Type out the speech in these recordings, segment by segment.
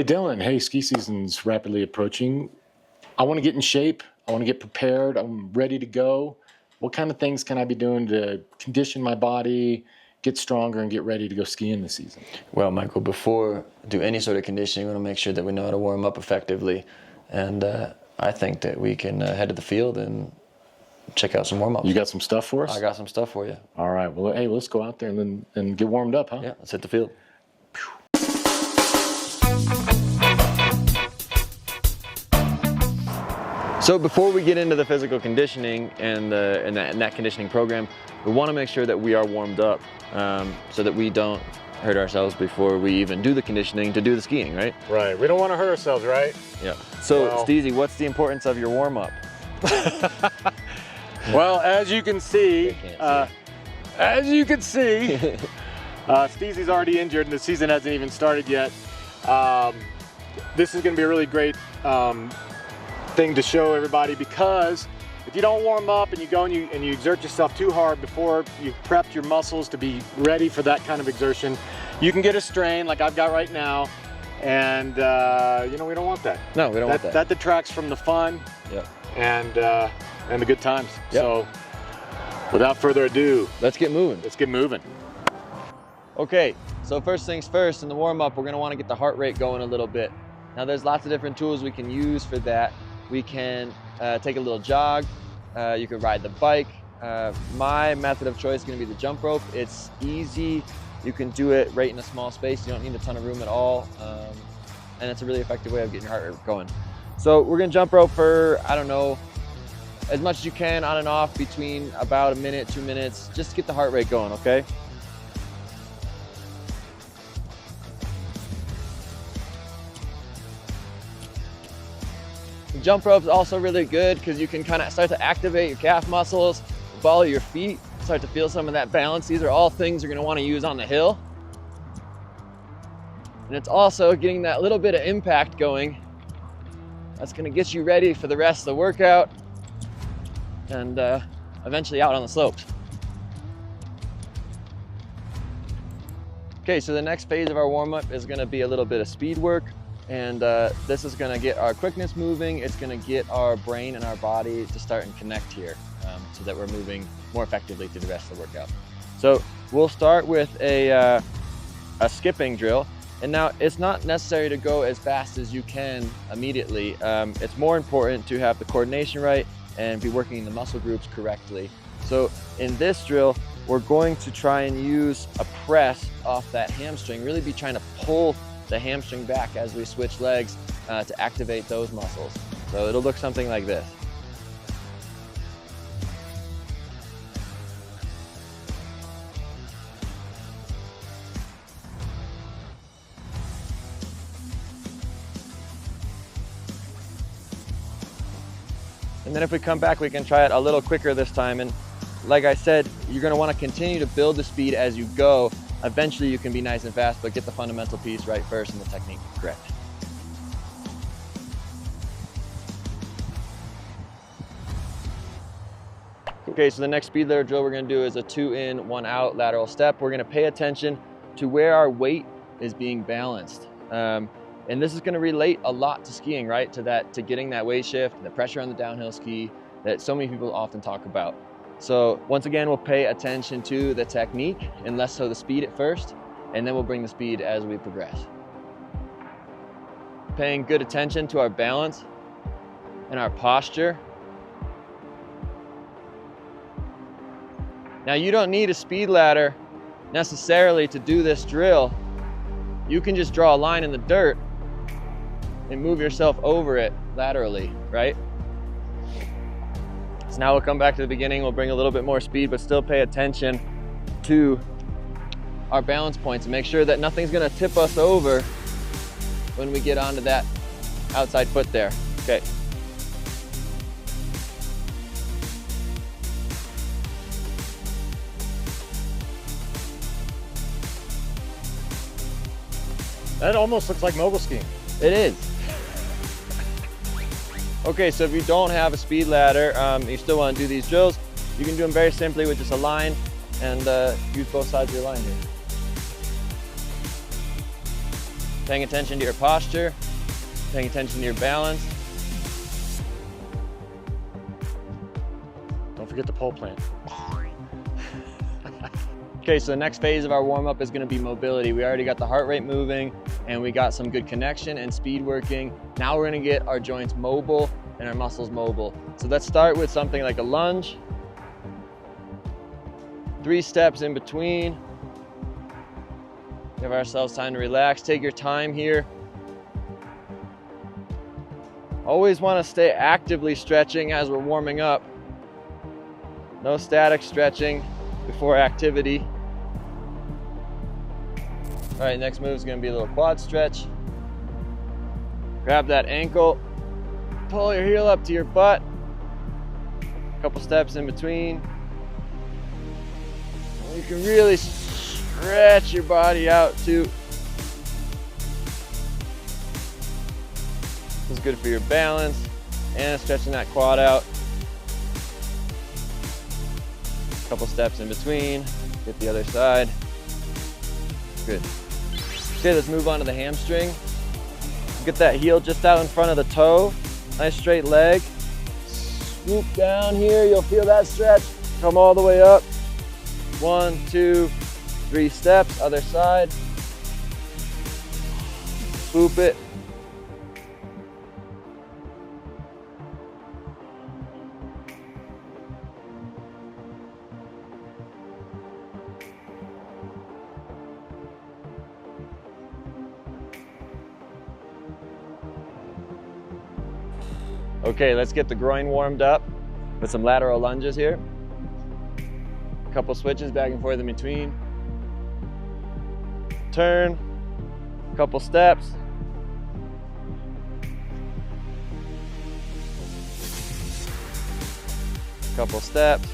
Hey Dylan, hey, ski season's rapidly approaching. I want to get in shape. I want to get prepared. I'm ready to go. What kind of things can I be doing to condition my body, get stronger, and get ready to go skiing this season? Well, Michael, before do any sort of conditioning, we want to make sure that we know how to warm up effectively. And I think that we can head to the field and check out some warm-ups. You got some stuff for us? I got some stuff for you. All right. Well, hey, let's go out there and get warmed up, huh? Yeah, let's hit the field. So before we get into the physical conditioning and that conditioning program, we want to make sure that we are warmed up so that we don't hurt ourselves before we even do the conditioning to do the skiing, right? Right. We don't want to hurt ourselves, right? Yeah. So, Steezy, what's the importance of your warm-up? Well, as you can see, Steezy's already injured and the season hasn't even started yet. This is going to be a really great thing to show everybody, because if you don't warm up and you go and you exert yourself too hard before you've prepped your muscles to be ready for that kind of exertion, you can get a strain like I've got right now, and you know, we don't want that. No, we don't want that. That detracts from the fun. Yep. And the good times. Yep. So without further ado, let's get moving. Let's get moving. Okay, so first things first, in the warm-up, we're gonna wanna get the heart rate going a little bit. Now there's lots of different tools we can use for that. We can take a little jog, you can ride the bike. My method of choice is gonna be the jump rope. It's easy, you can do it right in a small space, you don't need a ton of room at all, and it's a really effective way of getting your heart rate going. So we're gonna jump rope for, I don't know, as much as you can on and off, between about a minute, 2 minutes, just to get the heart rate going, okay? The jump rope is also really good because you can kind of start to activate your calf muscles, the ball of your feet, start to feel some of that balance. These are all things you're gonna wanna use on the hill. And it's also getting that little bit of impact going. That's gonna get you ready for the rest of the workout and eventually out on the slopes. Okay, so the next phase of our warm-up is gonna be a little bit of speed work, and this is gonna get our quickness moving. It's gonna get our brain and our body to start and connect here so that we're moving more effectively through the rest of the workout. So we'll start with a skipping drill. And now it's not necessary to go as fast as you can immediately. It's more important to have the coordination right and be working the muscle groups correctly. So in this drill, we're going to try and use a press off that hamstring, really be trying to pull the hamstring back as we switch legs to activate those muscles. So it'll look something like this. And then if we come back, we can try it a little quicker this time. And like I said, you're gonna wanna continue to build the speed as you go. Eventually you can be nice and fast, but get the fundamental piece right first and the technique correct. Okay, so the next speed letter drill we're gonna do is a 2 in, 1 out lateral step. We're gonna pay attention to where our weight is being balanced. And this is gonna relate a lot to skiing, right? To getting that weight shift, the pressure on the downhill ski that so many people often talk about. So once again, we'll pay attention to the technique and less so the speed at first, and then we'll bring the speed as we progress. Paying good attention to our balance and our posture. Now you don't need a speed ladder necessarily to do this drill. You can just draw a line in the dirt and move yourself over it laterally, right? So now we'll come back to the beginning, we'll bring a little bit more speed, but still pay attention to our balance points and make sure that nothing's gonna tip us over when we get onto that outside foot there. Okay. That almost looks like mogul skiing. It is. Okay, so if you don't have a speed ladder, you still want to do these drills, you can do them very simply with just a line and use both sides of your line here. Paying attention to your posture, paying attention to your balance. Don't forget the pole plant. Okay, so the next phase of our warm-up is gonna be mobility. We already got the heart rate moving and we got some good connection and speed working. Now we're gonna get our joints mobile and our muscles mobile. So let's start with something like a lunge. 3 steps in between. Give ourselves time to relax. Take your time here. Always wanna stay actively stretching as we're warming up. No static stretching before activity. All right, next move is gonna be a little quad stretch. Grab that ankle, pull your heel up to your butt. A couple steps in between. You can really stretch your body out too. This is good for your balance and stretching that quad out. Couple steps in between, hit the other side. Good. Okay, let's move on to the hamstring. Get that heel just out in front of the toe. Nice straight leg. Swoop down here, you'll feel that stretch. Come all the way up. 1, 2, 3 steps, other side. Swoop it. Okay, let's get the groin warmed up with some lateral lunges here. A couple switches back and forth in between. Turn, couple steps. Couple steps.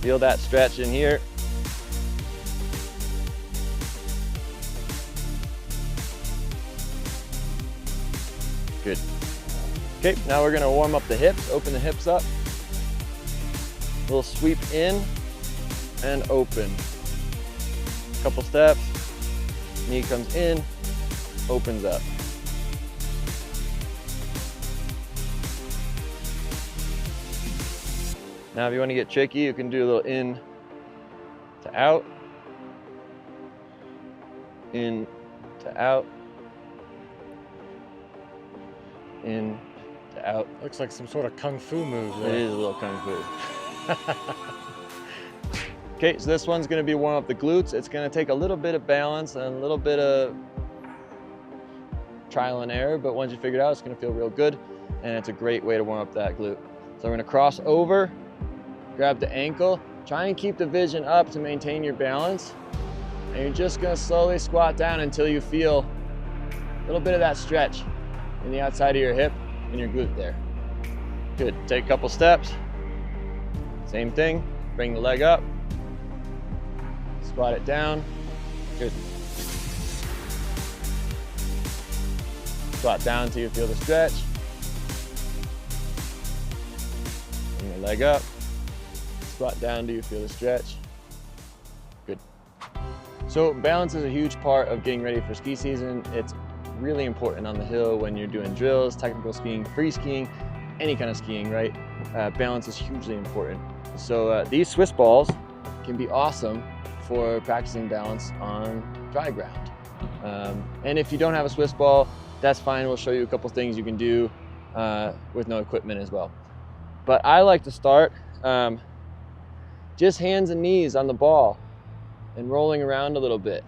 Feel that stretch in here. Good. Okay, now we're gonna warm up the hips, open the hips up. A little sweep in and open. Couple steps, knee comes in, opens up. Now if you wanna get tricky, you can do a little in to out, in to out, in to out. Looks like some sort of kung fu move there. It is a little kung fu. Okay, so this one's gonna be warm up the glutes. It's gonna take a little bit of balance and a little bit of trial and error, but once you figure it out, it's gonna feel real good, and it's a great way to warm up that glute. So we're gonna cross over, grab the ankle, try and keep the vision up to maintain your balance, and you're just gonna slowly squat down until you feel a little bit of that stretch in the outside of your hip and your glute there. Good, take a couple steps. Same thing, bring the leg up, squat it down, good. Squat down until you feel the stretch. Bring the leg up, squat down until you feel the stretch. Good. So balance is a huge part of getting ready for ski season. It's really important on the hill when you're doing drills, technical skiing, free skiing, any kind of skiing, right? Balance is hugely important. So these Swiss balls can be awesome for practicing balance on dry ground. And if you don't have a Swiss ball, that's fine. We'll show you a couple things you can do with no equipment as well. But I like to start just hands and knees on the ball and rolling around a little bit.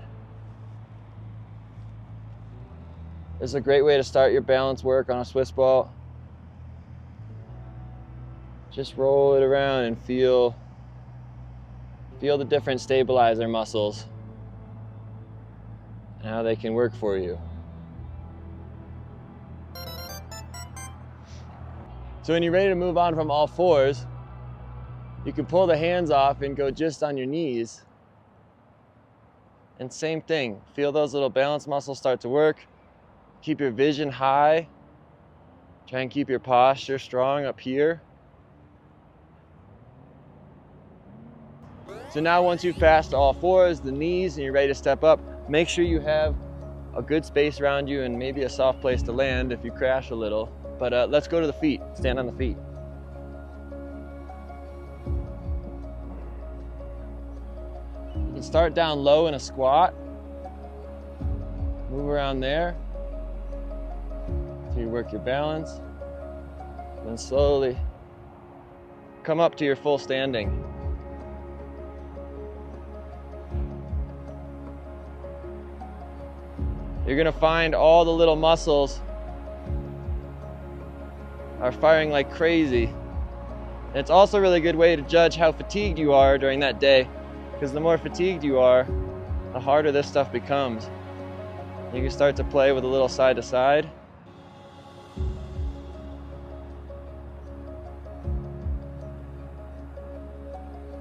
This is a great way to start your balance work on a Swiss ball. Just roll it around and feel the different stabilizer muscles and how they can work for you. So when you're ready to move on from all fours, you can pull the hands off and go just on your knees. And same thing, feel those little balance muscles start to work. Keep your vision high. Try and keep your posture strong up here. So now once you've passed all fours, the knees, and you're ready to step up, make sure you have a good space around you and maybe a soft place to land if you crash a little. But let's go to the feet. Stand on the feet. You can start down low in a squat. Move around there until you work your balance. Then slowly come up to your full standing. You're gonna find all the little muscles are firing like crazy. And it's also a really good way to judge how fatigued you are during that day, because the more fatigued you are, the harder this stuff becomes. You can start to play with a little side to side.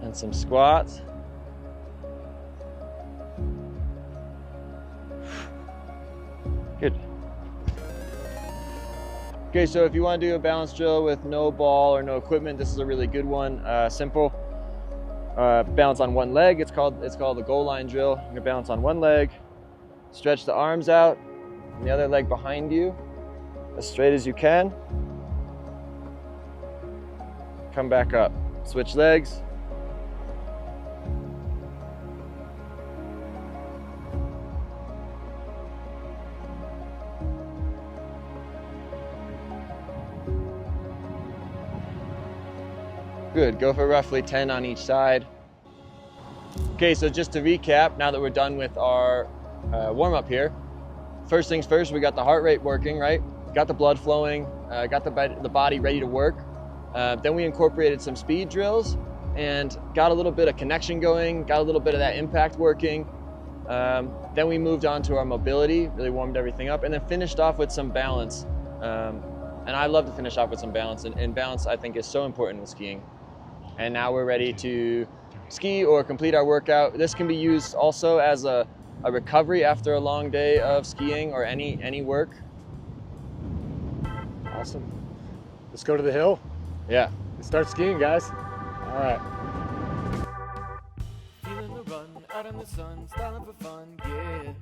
And some squats. Good. Okay, so if you want to do a balance drill with no ball or no equipment, this is a really good one. Simple. Balance on one leg. It's called the goal line drill. You're gonna balance on one leg, stretch the arms out, and the other leg behind you, as straight as you can. Come back up. Switch legs. Good, go for roughly 10 on each side. Okay, so just to recap, now that we're done with our warm up here, first things first, we got the heart rate working, right? Got the blood flowing, got the body ready to work. Then we incorporated some speed drills and got a little bit of connection going, got a little bit of that impact working. Then we moved on to our mobility, really warmed everything up, and then finished off with some balance. And I love to finish off with some balance, and balance I think is so important with skiing. And now we're ready to ski or complete our workout. This can be used also as a recovery after a long day of skiing or any work. Awesome. Let's go to the hill. Yeah. Let's start skiing, guys. All right. Feeling the run, out in the sun, styling for fun, yeah.